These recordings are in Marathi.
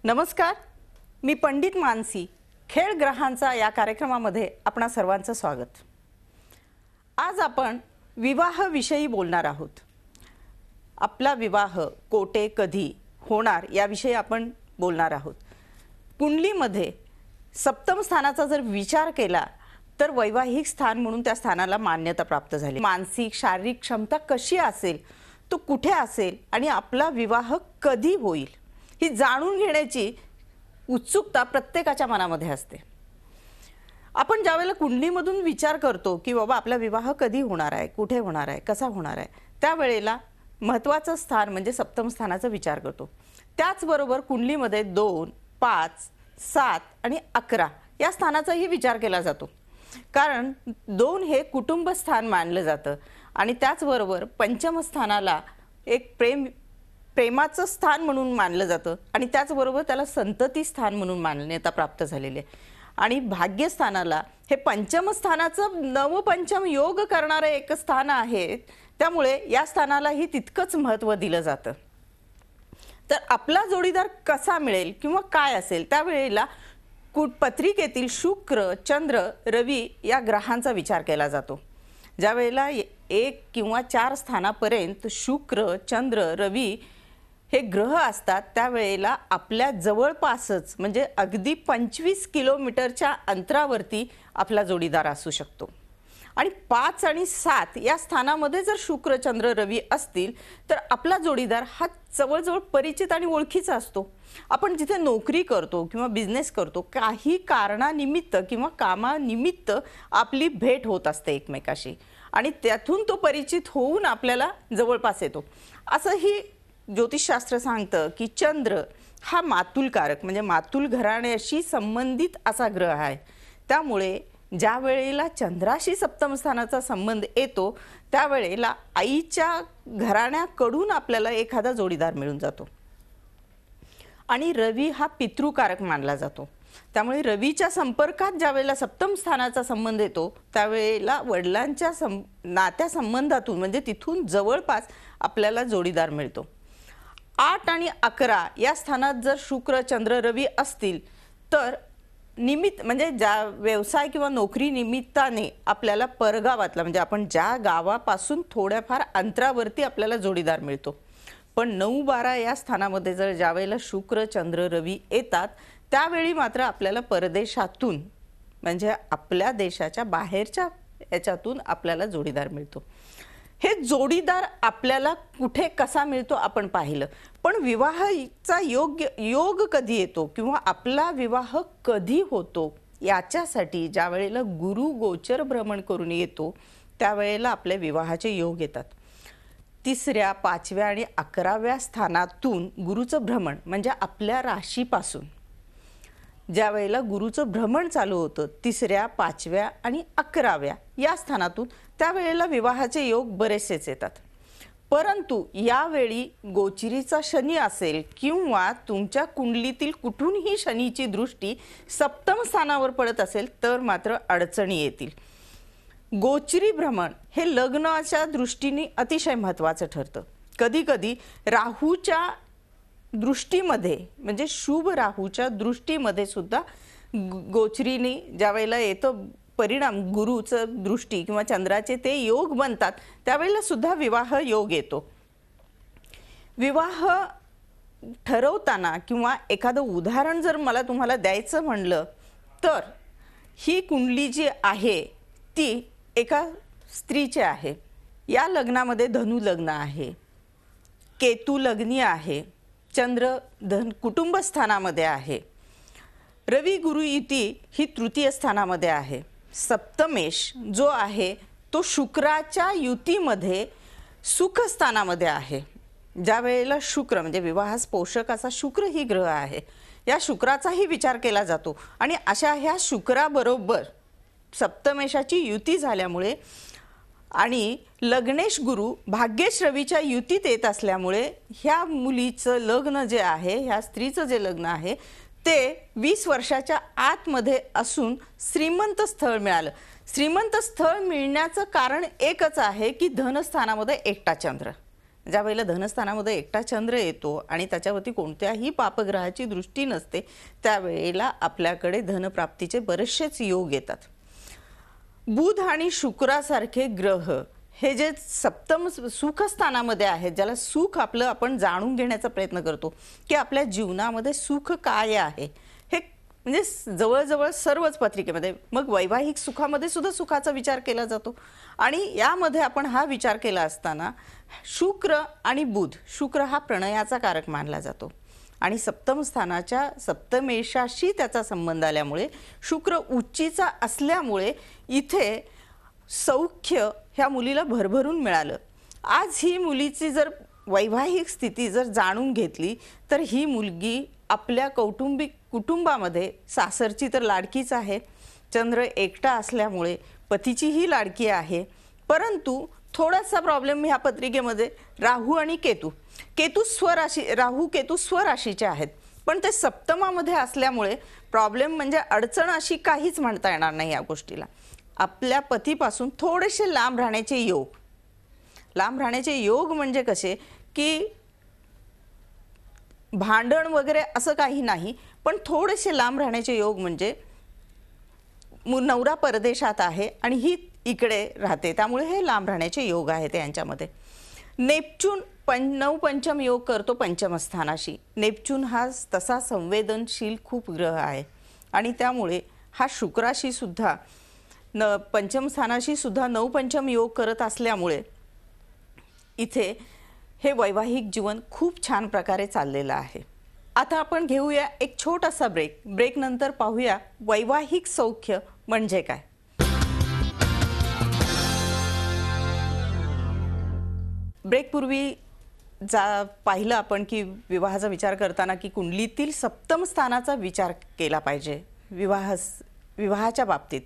नमस्कार, मी पंडित मानसी. खेळ ग्रहांचा या कार्यक्रमामध्ये आपणा सर्वांचं स्वागत. आज आपण विवाह विषयी बोलणार आहोत. आपला विवाह कोठे कधी होणार याविषयी आपण बोलणार आहोत. कुंडलीमध्ये सप्तम स्थानाचा जर विचार केला तर वैवाहिक स्थान म्हणून त्या स्थानाला मान्यता प्राप्त झाली. मानसिक शारीरिक क्षमता कशी असेल, तो कुठे असेल आणि आपला विवाह कधी होईल ही जाणून घेण्याची उत्सुकता प्रत्येकाच्या मनामध्ये असते. आपण ज्यावेळेला कुंडलीमधून विचार करतो की बाबा आपला विवाह कधी होणार आहे, कुठे होणार आहे, कसा होणार आहे, त्यावेळेला महत्त्वाचं स्थान म्हणजे सप्तम स्थानाचा विचार करतो. त्याचबरोबर कुंडलीमध्ये 2, 5, 7 आणि 11 या स्थानाचाही विचार केला जातो. कारण 2 हे कुटुंब स्थान मानलं जातं आणि त्याचबरोबर पंचम स्थानाला एक प्रेमाचं स्थान म्हणून मानलं जातं आणि त्याचबरोबर त्याला संतती स्थान म्हणून मान्यता प्राप्त झालेली आहे. आणि भाग्यस्थानाला हे पंचम स्थानाचं नवपंचम योग करणारं एक स्थान आहे, त्यामुळे या स्थानालाही तितकंच महत्त्व दिलं जातं. तर आपला जोडीदार कसा मिळेल किंवा काय असेल त्यावेळेला पत्रिकेतील शुक्र, चंद्र, रवी या ग्रहांचा विचार केला जातो. ज्यावेळेला 1 किंवा 4 स्थानापर्यंत शुक्र, चंद्र, रवी हे ग्रह असतात त्यावेळेला आपल्या जवळपासच म्हणजे अगदी 25 किलोमीटरच्या अंतरावरती आपला जोडीदार असू शकतो. आणि 5 आणि 7 या स्थानामध्ये जर शुक्र, चंद्र, रवी असतील तर आपला जोडीदार हा जवळजवळ परिचित आणि ओळखीचा असतो. आपण जिथे नोकरी करतो किंवा बिझनेस करतो, काही कारणानिमित्त किंवा कामानिमित्त आपली भेट होत असते एकमेकाशी आणि त्यातून तो परिचित होऊन आपल्याला जवळपास येतो. असंही ज्योतिषशास्त्र सांगतं की चंद्र हा मातुलकारक म्हणजे मातुल घराण्याशी संबंधित असा ग्रह आहे. त्यामुळे ज्या वेळेला चंद्राशी सप्तम स्थानाचा संबंध येतो त्यावेळेला आईच्या घराण्याकडून आपल्याला एखादा जोडीदार मिळून जातो. आणि रवी हा पितृकारक मानला जातो. त्यामुळे रवीच्या संपर्कात ज्यावेळेला सप्तम स्थानाचा संबंध येतो त्यावेळेला वडिलांच्या नात्या संबंधातून म्हणजे तिथून जवळपास आपल्याला जोडीदार मिळतो. 8 आणि 11 या स्थानात जर शुक्र, चंद्र, रवी असतील तर निमित्त म्हणजे ज्या व्यवसाय किंवा नोकरी निमित्ताने आपल्याला परगावातला म्हणजे आपण ज्या गावापासून थोड्याफार अंतरावरती आपल्याला जोडीदार मिळतो. पण 9, 12 या स्थानामध्ये जर ज्यावेळेला शुक्र, चंद्र, रवी येतात त्यावेळी मात्र आपल्याला परदेशातून म्हणजे आपल्या देशाच्या बाहेरच्या याच्यातून आपल्याला जोडीदार मिळतो. हे जोडीदार आपल्याला कुठे कसा मिळतो आपण पाहिलं, पण विवाहाचा योग कधी येतो किंवा आपला विवाह कधी होतो याच्यासाठी ज्या वेळेला गुरु गोचर भ्रमण करून येतो त्यावेळेला आपले विवाहाचे योग येतात. 3ऱ्या, 5व्या आणि 11व्या स्थानातून गुरुचं भ्रमण म्हणजे आपल्या राशीपासून ज्या वेळेला गुरुचं भ्रमण चालू होतं 3ऱ्या, 5व्या आणि 11व्या या स्थानातून त्यावेळेला विवाहाचे योग बरेचसेच येतात. परंतु यावेळी गोचरीचा शनी असेल किंवा तुमच्या कुंडलीतील कुठूनही शनीची दृष्टी सप्तम स्थानावर पडत असेल तर मात्र अडचणी येतील. गोचरी भ्रमण हे लग्नाच्या दृष्टीने अतिशय महत्त्वाचं ठरतं. कधी कधी राहूच्या दृष्टीमध्ये म्हणजे शुभ राहूच्या दृष्टीमध्ये सुद्धा गोचरीने ज्या वेळेला येतो परिणाम गुरुचं दृष्टी किंवा चंद्राचे ते योग बनतात त्यावेळेला सुद्धा विवाह योग येतो. विवाह ठरवताना किंवा एखादं उदाहरण जर मला तुम्हाला द्यायचं म्हणलं तर ही कुंडली जी आहे ती एका स्त्रीची आहे. या लग्नामध्ये धनु लग्न आहे, केतू लग्नी आहे, चंद्र कुटुंब स्थानामध्ये आहे, रवी गुरु युती ही तृतीय स्थानामध्ये आहे, सप्तमेश जो आहे तो शुक्राच्या युतीमध्ये सुख स्थानामध्ये आहे. ज्या वेळेला शुक्र म्हणजे विवाहास पोषक असा शुक्र ही ग्रह आहे, या शुक्राचाही विचार केला जातो आणि अशा ह्या शुक्राबरोबर सप्तमेशाची युती झाल्यामुळे आणि लग्नेश गुरु भाग्येश रवीच्या युतीत येत असल्यामुळे ह्या मुलीचं लग्न जे आहे, ह्या स्त्रीचं जे लग्न आहे ते 20 वर्षाच्या आतमध्ये असून श्रीमंत स्थळ मिळालं. श्रीमंत स्थळ मिळण्याचं कारण एकच आहे की धनस्थानामध्ये एकटा चंद्र ज्या वेळेला धनस्थानामध्ये एकटा चंद्र येतो आणि त्याच्यावरती कोणत्याही पापग्रहाची दृष्टी नसते, त्यावेळेला आपल्याकडे धनप्राप्तीचे बरेचसेच योग येतात. बुध आणि शुक्रासारखे ग्रह हे जे सप्तम सुखस्थानामध्ये आहेत, ज्याला सुख आपलं आपण जाणून घेण्याचा प्रयत्न करतो की आपल्या जीवनामध्ये सुख काय आहे, हे म्हणजे जवळजवळ सर्वच पत्रिकेमध्ये, मग वैवाहिक सुखामध्ये सुद्धा सुखाचा विचार केला जातो. आणि यामध्ये आपण हा विचार केला असताना शुक्र आणि बुध, शुक्र हा प्रणयाचा कारक मानला जातो आणि सप्तम स्थानाच्या सप्तमेशाशी त्याचा संबंध आल्यामुळे, शुक्र उच्चीचा असल्यामुळे इथे सौख्य ह्या मुलीला भरभरून मिळालं. आज ही मुलीची जर वैवाहिक स्थिती जर जाणून घेतली तर ही मुलगी आपल्या कुटुंबामध्ये सासरची तर लाडकीच आहे, चंद्र एकटा असल्यामुळे पतीचीही लाडकी आहे. परंतु थोडासा प्रॉब्लेम ह्या पत्रिकेमध्ये राहू आणि केतू स्वराशी, राहू केतू स्वराशीचे आहेत, पण ते सप्तमामध्ये असल्यामुळे प्रॉब्लेम म्हणजे अडचण अशी काहीच म्हणता येणार नाही या गोष्टीला. आपल्या पतीपासून थोडेसे लांब राहण्याचे योग. लांब राहण्याचे योग म्हणजे कसे की भांडण वगैरे असं काही नाही, पण थोडेसे लांब राहण्याचे योग म्हणजे नवरा परदेशात आहे आणि ही इकडे राहते, त्यामुळे हे लांब राहण्याचे योग आहेत यांच्यामध्ये. नेपच्यून नव पंचम योग करतो पंचमस्थानाशी. नेपच्यून हा तसा संवेदनशील खूप ग्रह आहे आणि त्यामुळे हा शुक्राशी सुद्धा पंचम स्थानाशी सुद्धा नव पंचम योग करत असल्यामुळे इथे हे वैवाहिक जीवन खूप छान प्रकारे चाललेलं आहे. आता आपण घेऊया एक छोटासा ब्रेक नंतर पाहूया वैवाहिक सौख्य म्हणजे काय. ब्रेकपूर्वी पाहिलं आपण की विवाहाचा विचार करताना की कुंडलीतील सप्तम स्थानाचा विचार केला पाहिजे विवाहाच्या बाबतीत.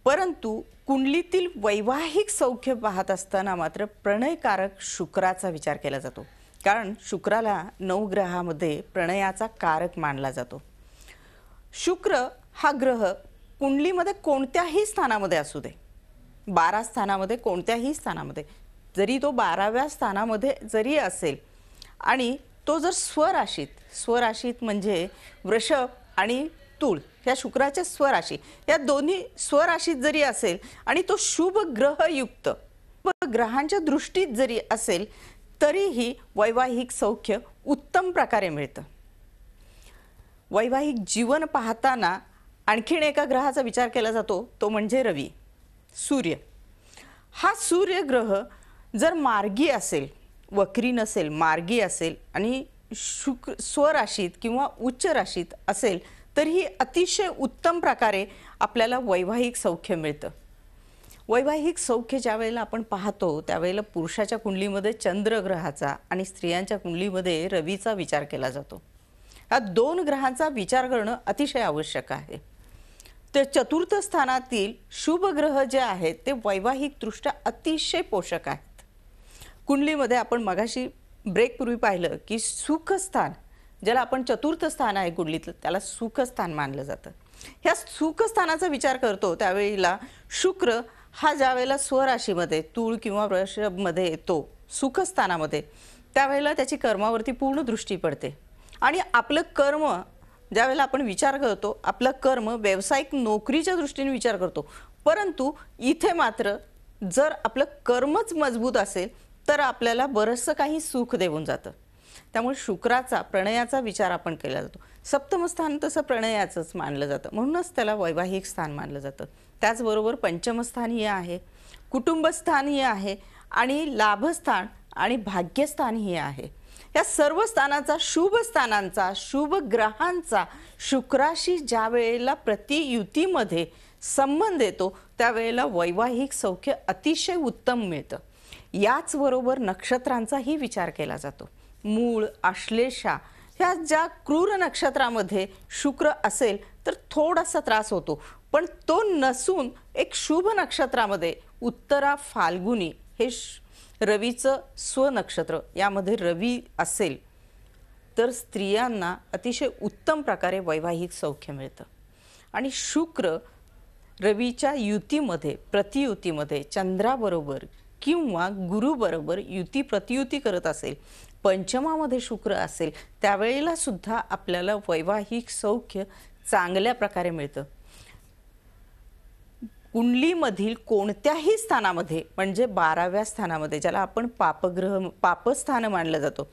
परंतु कुंडलीतील वैवाहिक सौख्य पाहत असताना मात्र प्रणयकारक शुक्राचा विचार केला जातो, कारण शुक्राला नवग्रहामध्ये प्रणयाचा कारक मानला जातो. शुक्र हा ग्रह कुंडलीमध्ये कोणत्याही स्थानामध्ये असू दे, 12 स्थानामध्ये कोणत्याही स्थानामध्ये, जरी तो 12व्या स्थानामध्ये जरी असेल आणि तो जर स्वराशीत म्हणजे वृषभ आणि तुळ या शुक्राच्या स्वराशी, या दोन्ही स्वराशीत जरी असेल आणि तो शुभ ग्रहयुक्त ग्रहांच्या दृष्टीत जरी असेल तरीही वैवाहिक सौख्य उत्तम प्रकारे मिळतं. वैवाहिक जीवन पाहताना आणखीन एका ग्रहाचा विचार केला जातो, तो म्हणजे रवी, सूर्य. हा सूर्य ग्रह जर मार्गी असेल, वक्री नसेल, मार्गी असेल आणि स्वराशीत किंवा उच्च राशीत असेल तरीही अतिशय उत्तम प्रकारे आपल्याला वैवाहिक सौख्य मिळतं. वैवाहिक सौख्य ज्या वेळेला आपण पाहतो त्यावेळेला पुरुषाच्या कुंडलीमध्ये चंद्र ग्रहाचा आणि स्त्रियांच्या कुंडलीमध्ये रवीचा विचार केला जातो. या दोन ग्रहांचा विचार करणं अतिशय आवश्यक आहे. तर चतुर्थ स्थानातील शुभ ग्रह जे आहेत ते वैवाहिकदृष्ट्या अतिशय पोषक आहेत. कुंडलीमध्ये आपण मगाशी ब्रेकपूर्वी पाहिलं की सुखस्थान, ज्याला आपण चतुर्थ स्थान आहे कुंडलीतलं, त्याला सुखस्थान मानलं जातं. ह्या सुखस्थानाचा विचार करतो त्यावेळेला शुक्र हा ज्या वेळेला स्वराशीमध्ये तुळ किंवा वृषभमध्ये येतो सुखस्थानामध्ये, त्यावेळेला त्याची कर्मावरती पूर्ण दृष्टी पडते आणि आपलं कर्म ज्यावेळेला आपण विचार करतो, आपलं कर्म व्यावसायिक नोकरीच्या दृष्टीने विचार करतो, परंतु इथे मात्र जर आपलं कर्मच मजबूत असेल तर आपल्याला बरंचसं काही सुख देऊन जातं. त्यामुळे शुक्राचा प्रणयाचा विचार आपण केला जातो. सप्तम स्थान तसं प्रणयाचंच मानलं जातं, म्हणूनच त्याला वैवाहिक स्थान मानलं जातं. त्याचबरोबर पंचमस्थानीय आहे, कुटुंबस्थानीय आहे आणि लाभस्थान आणि भाग्यस्थानीय आहे. या सर्व स्थानाचा, शुभ स्थानांचा, शुभ ग्रहांचा शुक्राशी ज्या वेळेला प्रतियुतीमध्ये संबंध येतो त्यावेळेला वैवाहिक सौख्य अतिशय उत्तम मिळतं. याचबरोबर नक्षत्रांचाही विचार केला जातो. मूळ, आश्लेषा ह्या ज्या क्रूर नक्षत्रामध्ये शुक्र असेल तर थोडासा त्रास होतो, पण तो नसून एक शुभ नक्षत्रामध्ये उत्तरा, फाल्गुनी हे रवीचं स्वनक्षत्र, यामध्ये रवी असेल तर स्त्रियांना अतिशय उत्तम प्रकारे वैवाहिक सौख्य मिळतं. आणि शुक्र रवीच्या युतीमध्ये, प्रतियुतीमध्ये चंद्राबरोबर किंवा गुरुबरोबर युती प्रतियुती करत असेल, पंचमामध्ये शुक्र असेल, त्यावेळेला सुद्धा आपल्याला वैवाहिक सौख्य चांगल्या प्रकारे मिळतं. कुंडलीमधील कोणत्याही स्थानामध्ये म्हणजे 12व्या स्थानामध्ये, ज्याला आपण पापस्थान मानलं जातो,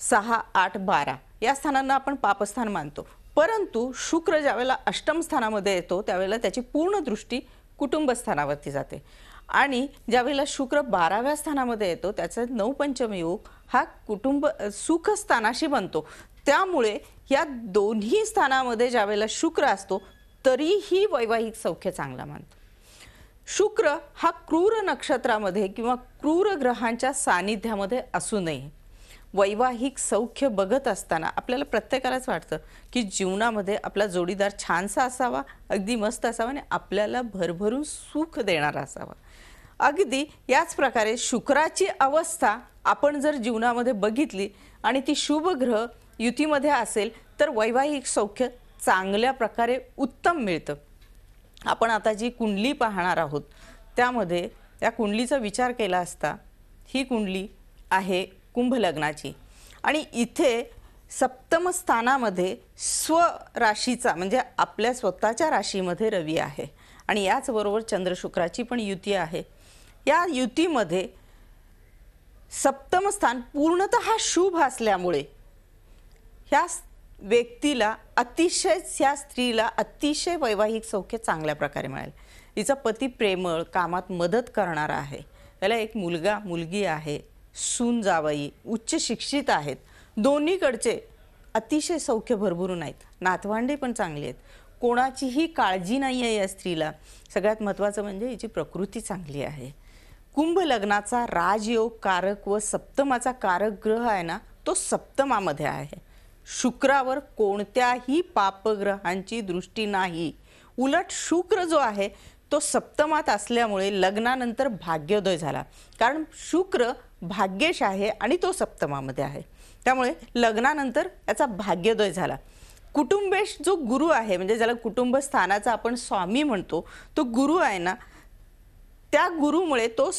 6, 8, 12 या स्थानांना आपण पापस्थान मानतो. परंतु शुक्र ज्यावेळेला अष्टम स्थानामध्ये येतो त्यावेळेला त्याची पूर्ण दृष्टी कुटुंब स्थानावरती जाते. आणि ज्यावेळेला शुक्र 12व्या स्थानामध्ये येतो त्याचा 9 पंचम योग हा कुटुंब सुख स्थानाशी बनतो. त्यामुळे या दोन्ही स्थानामध्ये ज्यावेळेला शुक्र असतो तरीही वैवाहिक सौख्य चांगला मानतो. शुक्र हा क्रूर नक्षत्रामध्ये किंवा क्रूर ग्रहांच्या सानिध्यामध्ये असू नये. वैवाहिक सौख्य बघत असताना आपल्याला प्रत्येकालाच वाटतं की जीवनामध्ये आपला जोडीदार छानसा असावा, अगदी मस्त असावा आणि आपल्याला भरभरून सुख देणारा असावा. अगदी याच प्रकारे शुक्राची अवस्था आपण जर जीवनामध्ये बघितली आणि ती शुभ ग्रह युतीमध्ये असेल तर वैवाहिक सौख्य चांगल्या प्रकारे उत्तम मिळतं. आपण आता जी कुंडली पाहणार आहोत त्यामध्ये त्या कुंडलीचा विचार केला असता ही कुंडली आहे कुंभ लग्नाची आणि इथे सप्तम स्थानामध्ये स्वराशीचा म्हणजे आपल्या स्वतःच्या राशीमध्ये रवी आहे आणि याचबरोबर चंद्र शुक्राची पण युती आहे. या युतीमध्ये सप्तम स्थान पूर्णतः शुभ असल्यामुळे ह्या व्यक्तीला ह्या स्त्रीला अतिशय वैवाहिक सौख्य चांगल्या प्रकारे मिळेल. हिचा पती प्रेमळ, कामात मदत करणारा आहे, त्याला एक मुलगा मुलगी आहे, सून जावई उच्च शिक्षित आहेत, दोन्हीकडचे अतिशय सौख्य भरभरून आहेत, नातवांडे पण चांगली आहेत, कोणाचीही काळजी नाही आहे या स्त्रीला. सगळ्यात महत्त्वाचं म्हणजे हिची प्रकृती चांगली आहे. कुंभ लग्नाचा राजयोग कारक व सप्तमाचा कारक ग्रह आहे ना तो सप्तमामध्ये आहे. शुक्रावर कोणत्याही पापग्रहांची दृष्टी नाही. उलट शुक्र जो आहे तो सप्तमात असल्यामुळे लग्नानंतर भाग्योदय झाला, कारण शुक्र भाग्येश आहे आणि तो सप्तमामध्ये आहे, त्यामुळे लग्नानंतर याचा भाग्योदय झाला. कुटुंबेश जो गुरु आहे म्हणजे ज्याला कुटुंब स्थानाचा आपण स्वामी म्हणतो तो गुरु आहे ना, त्या गुरुमुळे तो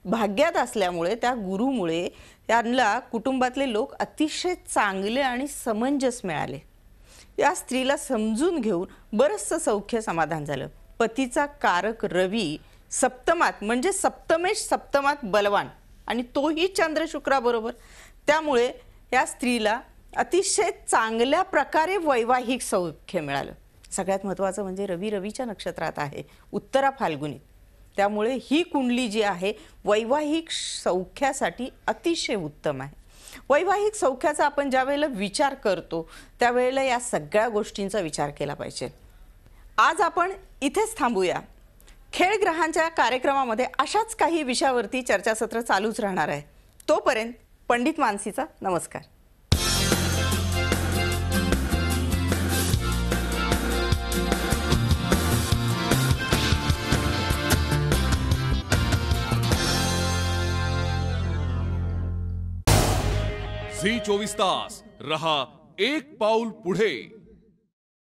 भाग्यात असल्यामुळे त्या गुरुमुळे त्यांना कुटुंबातले लोक अतिशय चांगले आणि समंजस मिळाले. या स्त्रीला समजून घेऊन बरंचसं सौख्य समाधान झालं. पतीचा कारक रवी सप्तमात म्हणजे सप्तमेश सप्तमात बलवान आणि तोही चंद्र शुक्राबरोबर, त्यामुळे या स्त्रीला अतिशय चांगल्या प्रकारे वैवाहिक सौख्य मिळालं. सगळ्यात महत्त्वाचं म्हणजे रवीच्या नक्षत्रात आहे, उत्तरा फाल्गुनी, त्यामुळे ही कुंडली जी आहे वैवाहिक सौख्यासाठी अतिशय उत्तम आहे. वैवाहिक सौख्याचा आपण ज्या वेळेला विचार करतो त्यावेळेला या सगळ्या गोष्टींचा विचार केला पाहिजे. आज आपण इथेच थांबूया. खेळ ग्रहांच्या कार्यक्रमामध्ये अशाच काही विषयावरती चर्चासत्र चालूच राहणार आहे. तोपर्यंत पंडित मानसीचा नमस्कार. झी 24 तास रहा एक पाऊल पुढे.